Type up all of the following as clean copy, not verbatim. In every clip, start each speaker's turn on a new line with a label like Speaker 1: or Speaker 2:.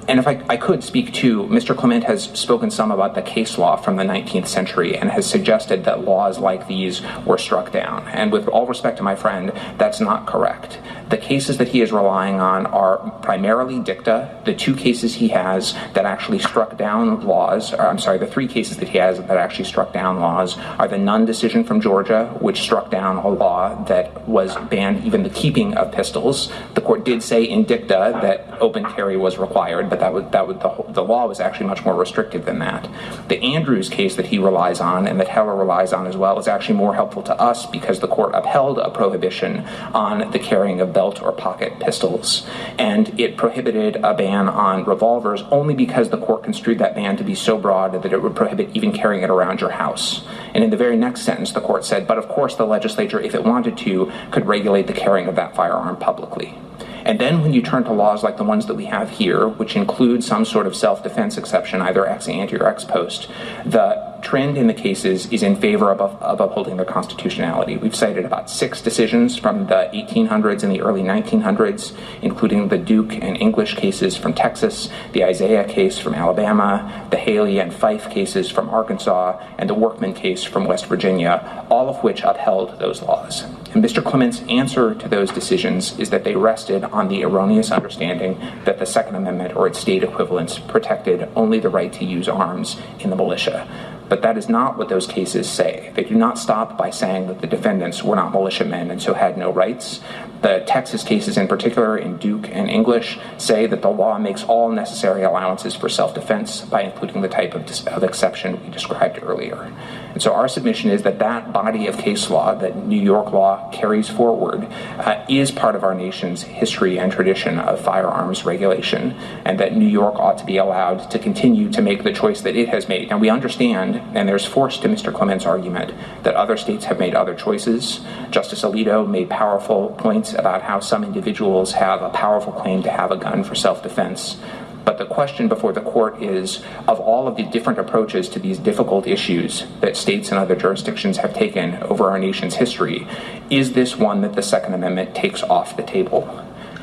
Speaker 1: And if I could speak to, Mr. Clement has spoken some about the case law from the 19th century and has suggested that laws like these were struck down. And with all respect to my friend, that's not correct. The cases that he is relying on are primarily dicta. The two cases he has that actually struck down laws, the three cases that he has that actually struck down laws are the Nunn decision from Georgia, which struck down a law that was banned even the keeping of pistols. The court did say in dicta that open carry was required, but the law was actually much more restrictive than that. The Andrews case that he relies on and that Heller relies on as well is actually more helpful to us because the court upheld a prohibition on the carrying of belt or pocket pistols, and it prohibited a ban on revolvers only because the court construed that ban to be so broad that it would prohibit even carrying it around your house. And in the very next sentence, the court said, but of course the legislature, if it wanted to, could regulate the carrying of that firearm publicly. And then when you turn to laws like the ones that we have here, which include some sort of self-defense exception, either ex ante or ex post, the trend in the cases is in favor of upholding their constitutionality. We've cited about 6 decisions from the 1800s and the early 1900s, including the Duke and English cases from Texas, the Isaiah case from Alabama, the Haley and Fife cases from Arkansas, and the Workman case from West Virginia, all of which upheld those laws. And Mr. Clement's answer to those decisions is that they rested on the erroneous understanding that the Second Amendment or its state equivalents protected only the right to use arms in the militia. But that is not what those cases say. They do not stop by saying that the defendants were not militiamen and so had no rights. The Texas cases in particular, in Duke and English, say that the law makes all necessary allowances for self-defense by including the type of exception we described earlier. And so our submission is that that body of case law that New York law carries forward is part of our nation's history and tradition of firearms regulation, and that New York ought to be allowed to continue to make the choice that it has made. And we understand, and there's force to Mr. Clement's argument, that other states have made other choices. Justice Alito made powerful points about how some individuals have a powerful claim to have a gun for self-defense. But the question before the court is, of all of the different approaches to these difficult issues that states and other jurisdictions have taken over our nation's history, is this one that the Second Amendment takes off the table?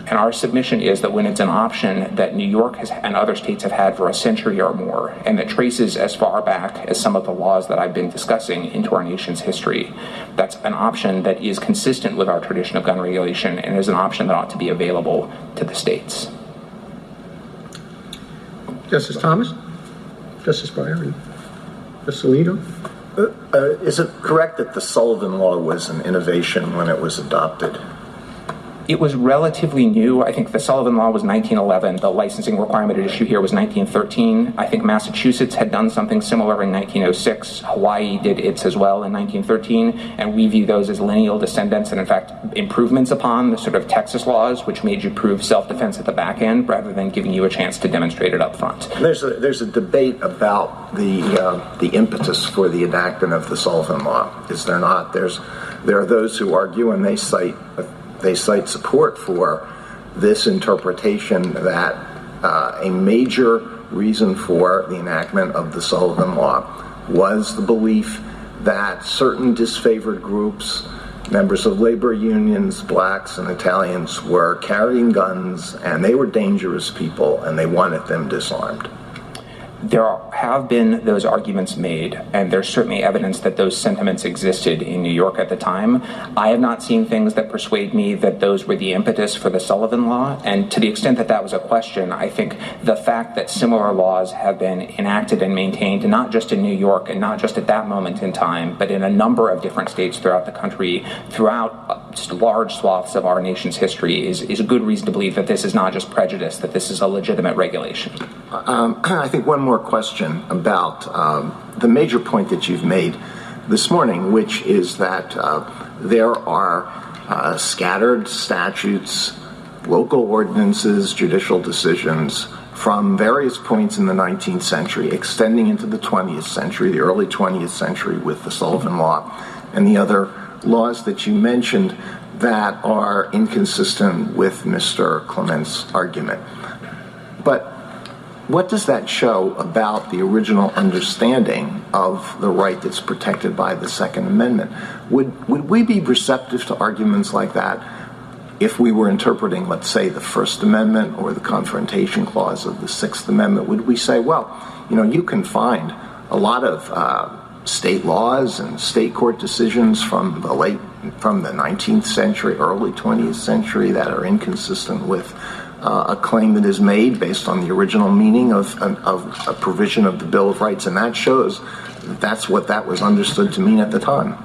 Speaker 1: And our submission is that when it's an option that New York has and other states have had for a century or more, and that traces as far back as some of the laws that I've been discussing into our nation's history, that's an option that is consistent with our tradition of gun regulation and is an option that ought to be available to the states.
Speaker 2: Justice Thomas? Justice Breyer? Justice Alito?
Speaker 3: Is it correct that the Sullivan Law was an innovation when it was adopted?
Speaker 1: It was relatively new. I think the Sullivan Law was 1911. The licensing requirement at issue here was 1913. I think Massachusetts had done something similar in 1906. Hawaii did its as well in 1913, and we view those as lineal descendants and, in fact, improvements upon the sort of Texas laws, which made you prove self-defense at the back end rather than giving you a chance to demonstrate it up front.
Speaker 3: There's a debate about the impetus for the enactment of the Sullivan Law, is there not? There are those who argue, and they cite support for this interpretation that a major reason for the enactment of the Sullivan Law was the belief that certain disfavored groups, members of labor unions, blacks and Italians, were carrying guns and they were dangerous people and they wanted them disarmed.
Speaker 1: There have been those arguments made, and there's certainly evidence that those sentiments existed in New York at the time. I have not seen things that persuade me that those were the impetus for the Sullivan Law, and to the extent that that was a question, I think the fact that similar laws have been enacted and maintained, not just in New York and not just at that moment in time, but in a number of different states throughout the country, throughout large swaths of our nation's history, is a good reason to believe that this is not just prejudice, that this is a legitimate regulation.
Speaker 3: I think one more question about the major point that you've made this morning, which is that there are scattered statutes, local ordinances, judicial decisions from various points in the 19th century, extending into the 20th century, the early 20th century with the Sullivan Law, and the other laws that you mentioned that are inconsistent with Mr. Clement's argument. But what does that show about the original understanding of the right that's protected by the Second Amendment? Would we be receptive to arguments like that if we were interpreting, let's say, the First Amendment or the Confrontation Clause of the Sixth Amendment, would we say, well, you can find a lot of state laws and state court decisions from the 19th century, early 20th century that are inconsistent with a claim that is made based on the original meaning of a provision of the Bill of Rights, and that shows that's what that was understood to mean at the time.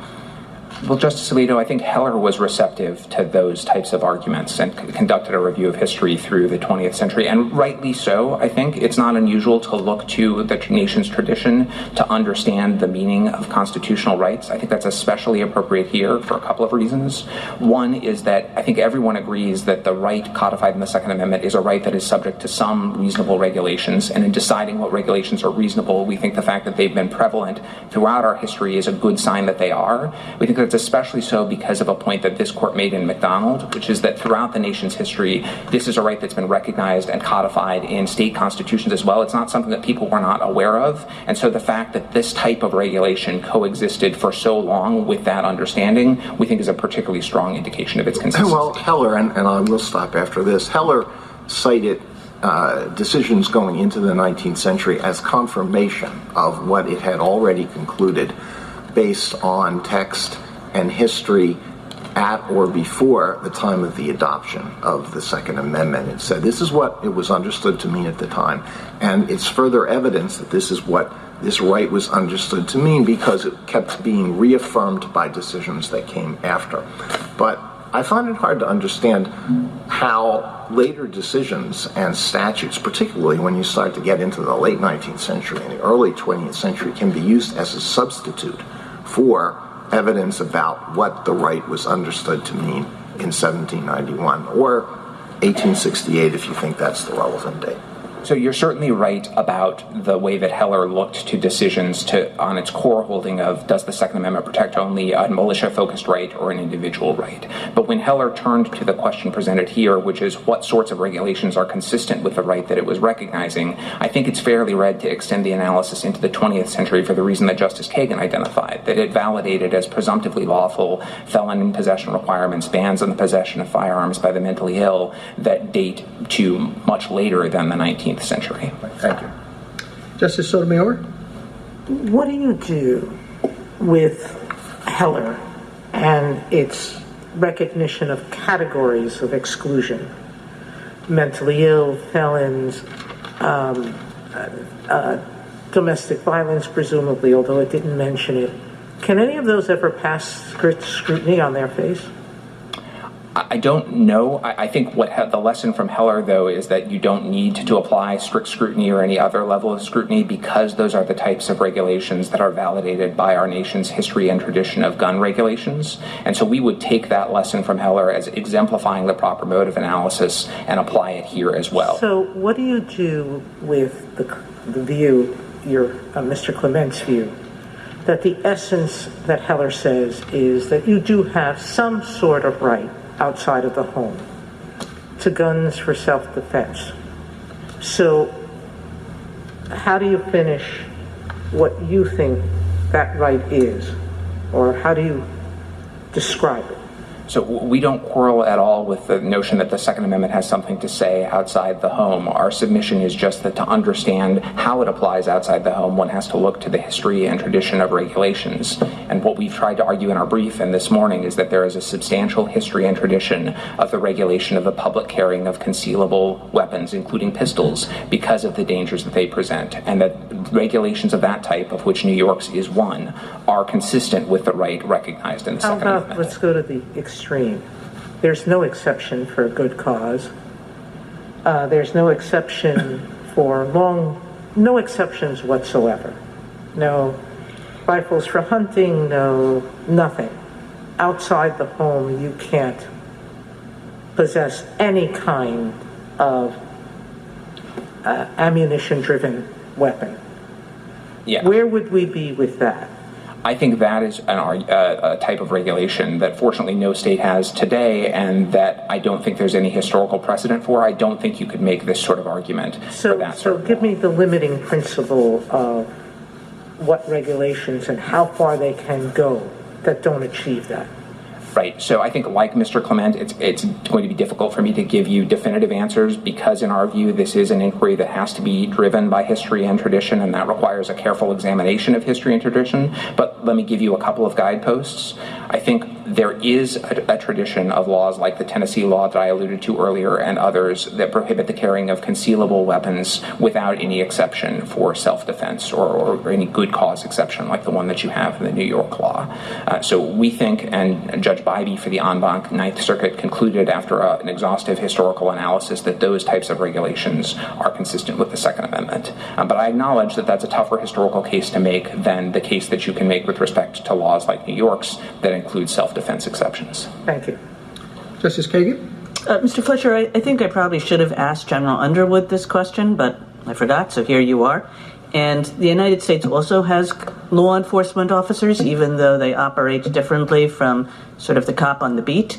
Speaker 1: Well, Justice Alito, I think Heller was receptive to those types of arguments and conducted a review of history through the 20th century, and rightly so. I think it's not unusual to look to the nation's tradition to understand the meaning of constitutional rights. I think that's especially appropriate here for a couple of reasons. One is that I think everyone agrees that the right codified in the Second Amendment is a right that is subject to some reasonable regulations, and in deciding what regulations are reasonable, we think the fact that they've been prevalent throughout our history is a good sign that they are. We think that it's especially so because of a point that this court made in McDonald, which is that throughout the nation's history, this is a right that's been recognized and codified in state constitutions as well. It's not something that people were not aware of. And so the fact that this type of regulation coexisted for so long with that understanding, we think is a particularly strong indication of its consistency.
Speaker 3: Well, Heller, and I will stop after this, Heller cited decisions going into the 19th century as confirmation of what it had already concluded based on text and history at or before the time of the adoption of the Second Amendment. It said this is what it was understood to mean at the time, and it's further evidence that this is what this right was understood to mean because it kept being reaffirmed by decisions that came after. But I find it hard to understand how later decisions and statutes, particularly when you start to get into the late 19th century and the early 20th century, can be used as a substitute for evidence about what the right was understood to mean in 1791 or 1868 if you think that's the relevant date.
Speaker 1: So you're certainly right about the way that Heller looked to decisions on its core holding of does the Second Amendment protect only a militia-focused right or an individual right. But when Heller turned to the question presented here, which is what sorts of regulations are consistent with the right that it was recognizing, I think it's fairly read to extend the analysis into the 20th century for the reason that Justice Kagan identified, that it validated as presumptively lawful felon in possession requirements, bans on the possession of firearms by the mentally ill that date to much later than the 19th century.
Speaker 2: Thank you. Justice Sotomayor?
Speaker 4: What do you do with Heller and its recognition of categories of exclusion? Mentally ill, felons, domestic violence, presumably, although it didn't mention it. Can any of those ever pass strict scrutiny on their face?
Speaker 1: I don't know. I think the lesson from Heller, though, is that you don't need to apply strict scrutiny or any other level of scrutiny because those are the types of regulations that are validated by our nation's history and tradition of gun regulations. And so we would take that lesson from Heller as exemplifying the proper mode of analysis and apply it here as well.
Speaker 4: So what do you do with the view, Mr. Clement's view, that the essence that Heller says is that you do have some sort of right outside of the home to guns for self-defense? So how do you finish what you think that right is, or how do you describe it?
Speaker 1: So we don't quarrel at all with the notion that the Second Amendment has something to say outside the home. Our submission is just that to understand how it applies outside the home, one has to look to the history and tradition of regulations. And what we've tried to argue in our brief and this morning is that there is a substantial history and tradition of the regulation of the public carrying of concealable weapons, including pistols, because of the dangers that they present. And that regulations of that type, of which New York's is one, are consistent with the right recognized in the Second Amendment.
Speaker 4: Let's go to the extreme. There's no exception for a good cause. There's no exception for no exceptions whatsoever. No rifles for hunting, no nothing. Outside the home, you can't possess any kind of ammunition-driven weapon.
Speaker 1: Yeah.
Speaker 4: Where would we be with that?
Speaker 1: I think that is a type of regulation that fortunately no state has today, and that I don't think there's any historical precedent for. I don't think you could make this sort of argument for that.
Speaker 4: So give me the limiting principle of what regulations and how far they can go that don't achieve that.
Speaker 1: Right. So I think, like Mr. Clement, it's going to be difficult for me to give you definitive answers because, in our view, this is an inquiry that has to be driven by history and tradition, and that requires a careful examination of history and tradition. But let me give you a couple of guideposts. I think there is a tradition of laws like the Tennessee law that I alluded to earlier and others that prohibit the carrying of concealable weapons without any exception for self-defense or any good cause exception like the one that you have in the New York law. So we think, and Judge Bybee for the en banc Ninth Circuit concluded after an exhaustive historical analysis, that those types of regulations are consistent with the Second Amendment. But I acknowledge that that's a tougher historical case to make than the case that you can make with respect to laws like New York's that include self-defense exceptions.
Speaker 4: Thank you.
Speaker 2: Justice Kagan?
Speaker 5: Mr. Fletcher, I think I probably should have asked General Underwood this question, but I forgot, so here you are. And the United States also has law enforcement officers, even though they operate differently from sort of the cop on the beat.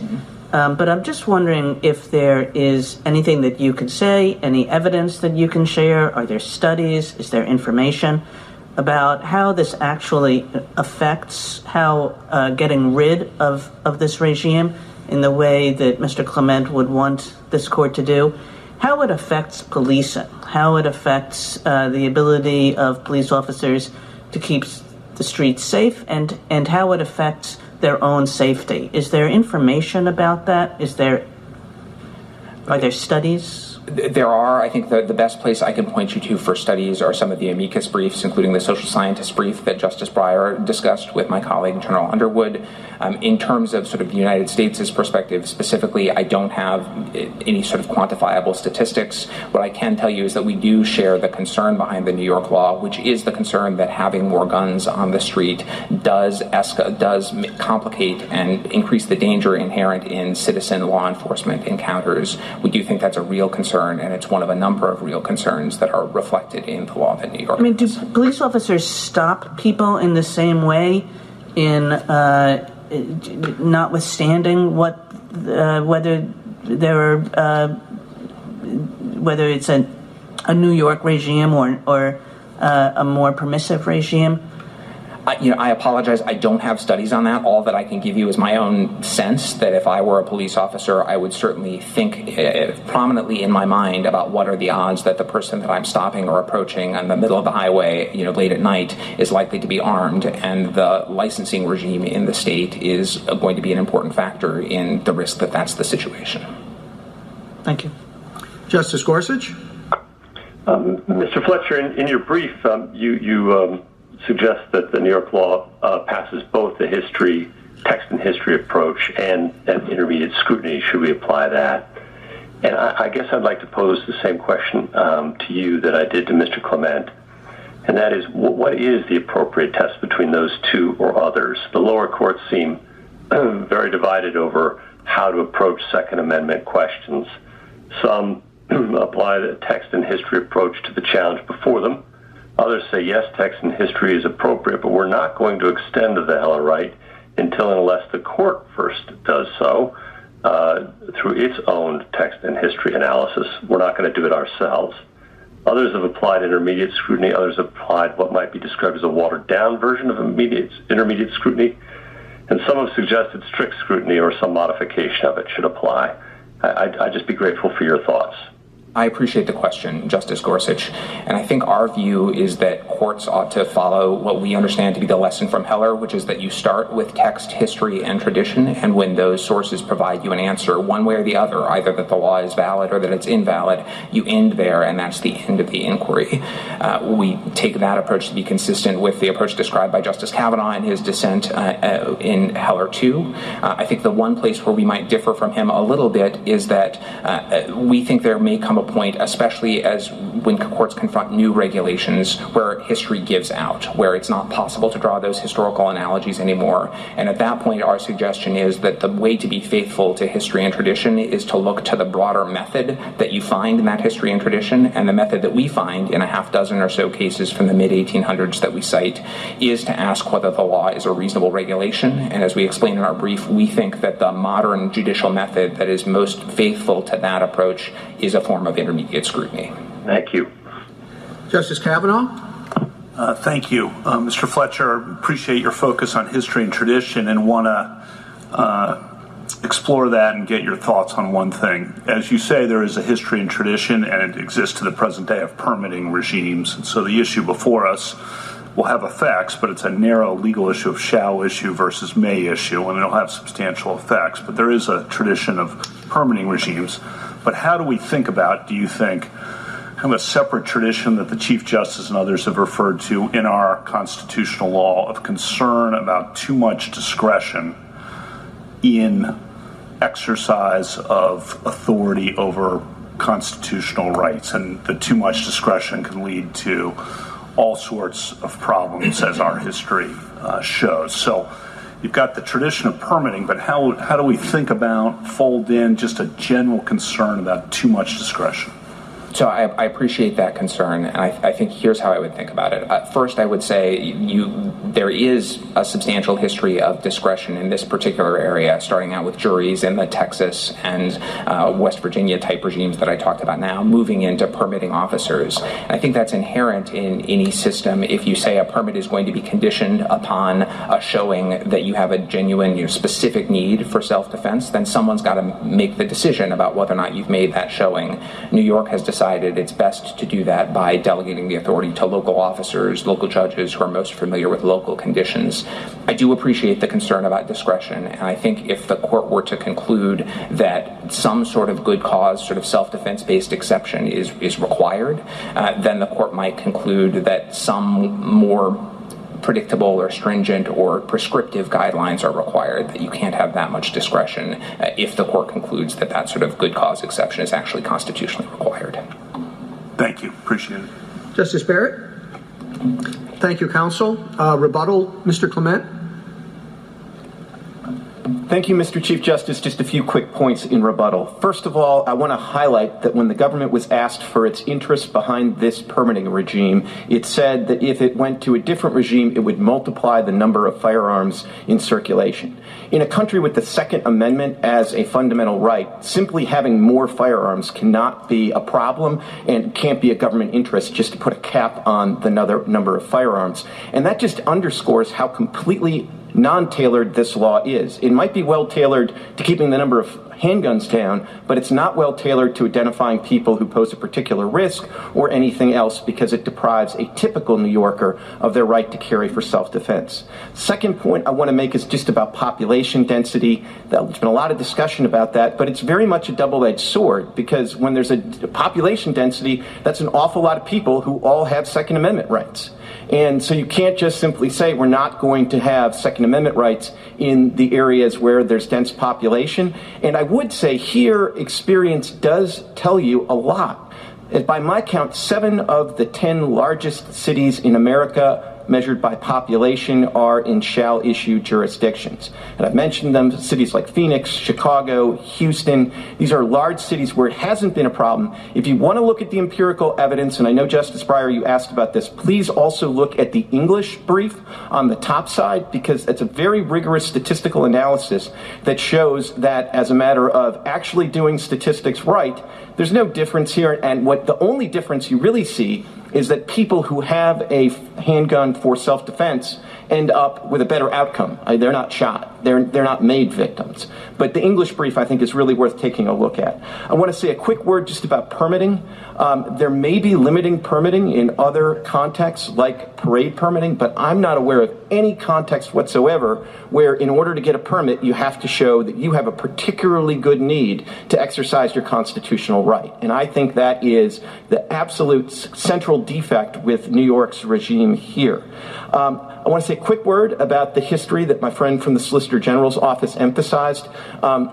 Speaker 5: But I'm just wondering if there is anything that you could say, any evidence that you can share. Are there studies? Is there information about how this actually affects how getting rid of this regime in the way that Mr. Clement would want this court to do? How it affects policing, how it affects the ability of police officers to keep the streets safe, and how it affects their own safety. Is there information about that? Are there studies?
Speaker 1: There are. I think the best place I can point you to for studies are some of the amicus briefs, including the social scientist brief that Justice Breyer discussed with my colleague, General Underwood. In terms of sort of the United States' perspective specifically, I don't have any sort of quantifiable statistics. What I can tell you is that we do share the concern behind the New York law, which is the concern that having more guns on the street does complicate and increase the danger inherent in citizen law enforcement encounters. We do think that's a real concern, and it's one of a number of real concerns that are reflected in the law that New York
Speaker 5: do police officers stop people in the same way in notwithstanding whether it's a New York regime or a more permissive regime?
Speaker 1: I apologize. I don't have studies on that. All that I can give you is my own sense that if I were a police officer, I would certainly think prominently in my mind about what are the odds that the person that I'm stopping or approaching in the middle of the highway, late at night, is likely to be armed, and the licensing regime in the state is going to be an important factor in the risk that that's the situation.
Speaker 5: Thank you.
Speaker 2: Justice Gorsuch?
Speaker 6: Mr. Fletcher, in your brief, you suggest that the New York law passes both the text and history approach and intermediate scrutiny. Should we apply that? And I guess I'd like to pose the same question to you that I did to Mr. Clement, and that is, what is the appropriate test between those two or others? The lower courts seem very divided over how to approach Second Amendment questions. Some apply the text and history approach to the challenge before them. Others say, yes, text and history is appropriate, but we're not going to extend the Heller right until and unless the court first does so through its own text and history analysis. We're not going to do it ourselves. Others have applied intermediate scrutiny. Others have applied what might be described as a watered-down version of intermediate scrutiny. And some have suggested strict scrutiny or some modification of it should apply. I'd just be grateful for your thoughts.
Speaker 1: I appreciate the question, Justice Gorsuch, and I think our view is that courts ought to follow what we understand to be the lesson from Heller, which is that you start with text, history, and tradition, and when those sources provide you an answer one way or the other, either that the law is valid or that it's invalid, you end there, and that's the end of the inquiry. We take that approach to be consistent with the approach described by Justice Kavanaugh in his dissent in Heller 2. I think the one place where we might differ from him a little bit is that we think there may come a point, especially as when courts confront new regulations where history gives out, where it's not possible to draw those historical analogies anymore. And at that point, our suggestion is that the way to be faithful to history and tradition is to look to the broader method that you find in that history and tradition, and the method that we find in a half dozen or so cases from the mid-1800s that we cite is to ask whether the law is a reasonable regulation. And as we explain in our brief, we think that the modern judicial method that is most faithful to that approach is a form of intermediate scrutiny.
Speaker 6: Thank you.
Speaker 2: Justice Kavanaugh?
Speaker 7: Thank you. Mr. Fletcher, appreciate your focus on history and tradition and want to explore that and get your thoughts on one thing. As you say, there is a history and tradition, and it exists to the present day, of permitting regimes. And so the issue before us will have effects, but it's a narrow legal issue of shall issue versus may issue, and it'll have substantial effects. But there is a tradition of permitting regimes. But how do we think about, do you think, kind of a separate tradition that the Chief Justice and others have referred to in our constitutional law of concern about too much discretion in exercise of authority over constitutional rights, and the too much discretion can lead to all sorts of problems, as our history shows. So you've got the tradition of permitting, but how do we think about, fold in just a general concern about too much discretion?
Speaker 1: So I appreciate that concern, and I think here's how I would think about it. First, I would say there is a substantial history of discretion in this particular area, starting out with juries in the Texas and West Virginia type regimes that I talked about now, moving into permitting officers. And I think that's inherent in any system. If you say a permit is going to be conditioned upon a showing that you have a genuine, specific need for self-defense, then someone's got to make the decision about whether or not you've made that showing. New York has decided it's best to do that by delegating the authority to local officers, local judges who are most familiar with local conditions. I do appreciate the concern about discretion, and I think if the court were to conclude that some sort of good cause, sort of self-defense-based exception is required, then the court might conclude that some more predictable or stringent or prescriptive guidelines are required, that you can't have that much discretion if the court concludes that that sort of good cause exception is actually constitutionally required.
Speaker 7: Thank you. Appreciate it.
Speaker 2: Justice Barrett? Thank you, counsel. Rebuttal, Mr. Clement?
Speaker 8: Thank you, Mr. Chief Justice. Just a few quick points in rebuttal. First of all, I want to highlight that when the government was asked for its interest behind this permitting regime, it said that if it went to a different regime, it would multiply the number of firearms in circulation. In a country with the Second Amendment as a fundamental right, simply having more firearms cannot be a problem and can't be a government interest just to put a cap on the number of firearms. And that just underscores how completely non-tailored this law is. It might be well-tailored to keeping the number of handguns down, but it's not well-tailored to identifying people who pose a particular risk or anything else, because it deprives a typical New Yorker of their right to carry for self-defense. Second point I want to make is just about population density. There's been a lot of discussion about that, but it's very much a double-edged sword, because when there's a population density, that's an awful lot of people who all have Second Amendment rights. And so you can't just simply say we're not going to have Second Amendment rights in the areas where there's dense population. And I would say here, experience does tell you a lot. By my count, 7 of the 10 largest cities in America measured by population are in shall-issue jurisdictions. And I've mentioned them, cities like Phoenix, Chicago, Houston. These are large cities where it hasn't been a problem. If you want to look at the empirical evidence, and I know, Justice Breyer, you asked about this, please also look at the English brief on the top side, because it's a very rigorous statistical analysis that shows that as a matter of actually doing statistics right, there's no difference here. And what the only difference you really see is that people who have a handgun for self-defense end up with a better outcome. They're not shot. They're not made victims. But the English brief, I think, is really worth taking a look at. I want to say a quick word just about permitting. There may be limiting permitting in other contexts, like parade permitting, but I'm not aware of any context whatsoever where, in order to get a permit, you have to show that you have a particularly good need to exercise your constitutional right. And I think that is the absolute central defect with New York's regime here. I want to say a quick word about the history that my friend from the Solicitor General's office emphasized.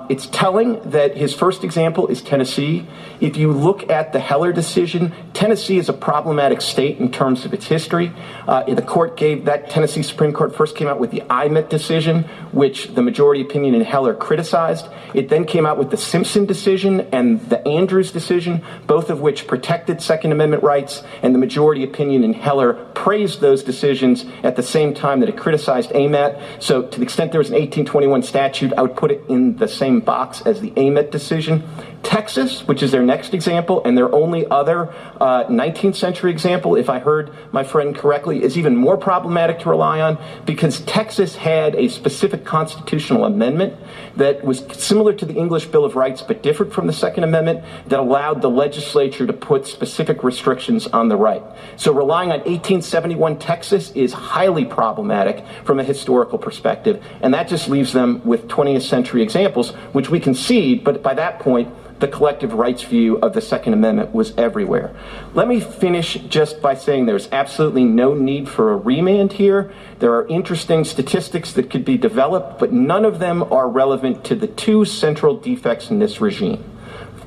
Speaker 8: It's telling that his first example is Tennessee. If you look at the Heller decision, Tennessee is a problematic state in terms of its history. The court that Tennessee Supreme Court first came out with the IMET decision, which the majority opinion in Heller criticized. It then came out with the Simpson decision and the Andrews decision, both of which protected Second Amendment rights, and the majority opinion in Heller praised those decisions at the same time that it criticized AMET. So to the extent there was an 1821 statute, I would put it in the same box as the AMET decision. Texas, which is their next example, and their only other 19th century example, if I heard my friend correctly, is even more problematic to rely on because Texas had a specific constitutional amendment that was similar to the English Bill of Rights but different from the Second Amendment that allowed the legislature to put specific restrictions on the right. So relying on 1871 Texas is highly problematic from a historical perspective, and that just leaves them with 20th century examples, which we concede, but by that point, the collective rights view of the Second Amendment was everywhere. Let me finish just by saying there's absolutely no need for a remand here. There are interesting statistics that could be developed, but none of them are relevant to the two central defects in this regime.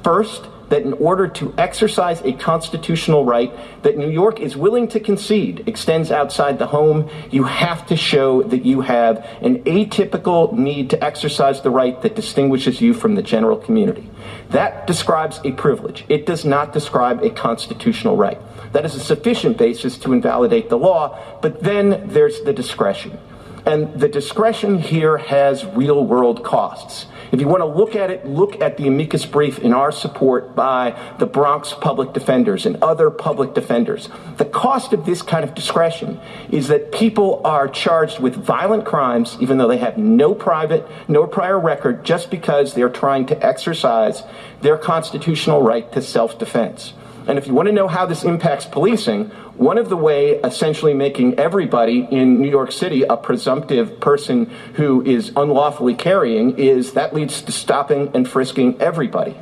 Speaker 8: First, that in order to exercise a constitutional right that New York is willing to concede extends outside the home, you have to show that you have an atypical need to exercise the right that distinguishes you from the general community. That describes a privilege. It does not describe a constitutional right. That is a sufficient basis to invalidate the law, but then there's the discretion. And the discretion here has real-world costs. If you want to look at it, look at the amicus brief in our support by the Bronx public defenders and other public defenders. The cost of this kind of discretion is that people are charged with violent crimes, even though they have no prior record, just because they're trying to exercise their constitutional right to self-defense. And if you want to know how this impacts policing, one of the way essentially making everybody in New York City a presumptive person who is unlawfully carrying is that leads to stopping and frisking everybody.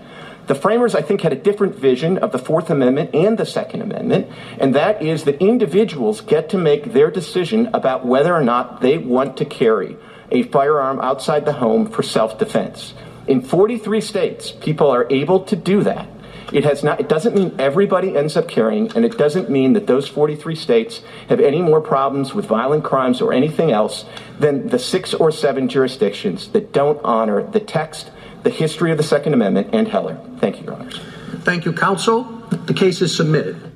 Speaker 8: The framers, I think, had a different vision of the Fourth Amendment and the Second Amendment, and that is that individuals get to make their decision about whether or not they want to carry a firearm outside the home for self-defense. In 43 states, people are able to do that. It doesn't mean everybody ends up carrying, and it doesn't mean that those 43 states have any more problems with violent crimes or anything else than the 6 or 7 jurisdictions that don't honor the text, the history of the Second Amendment, and Heller. Thank you, Your Honors.
Speaker 2: Thank you, counsel. The case is submitted.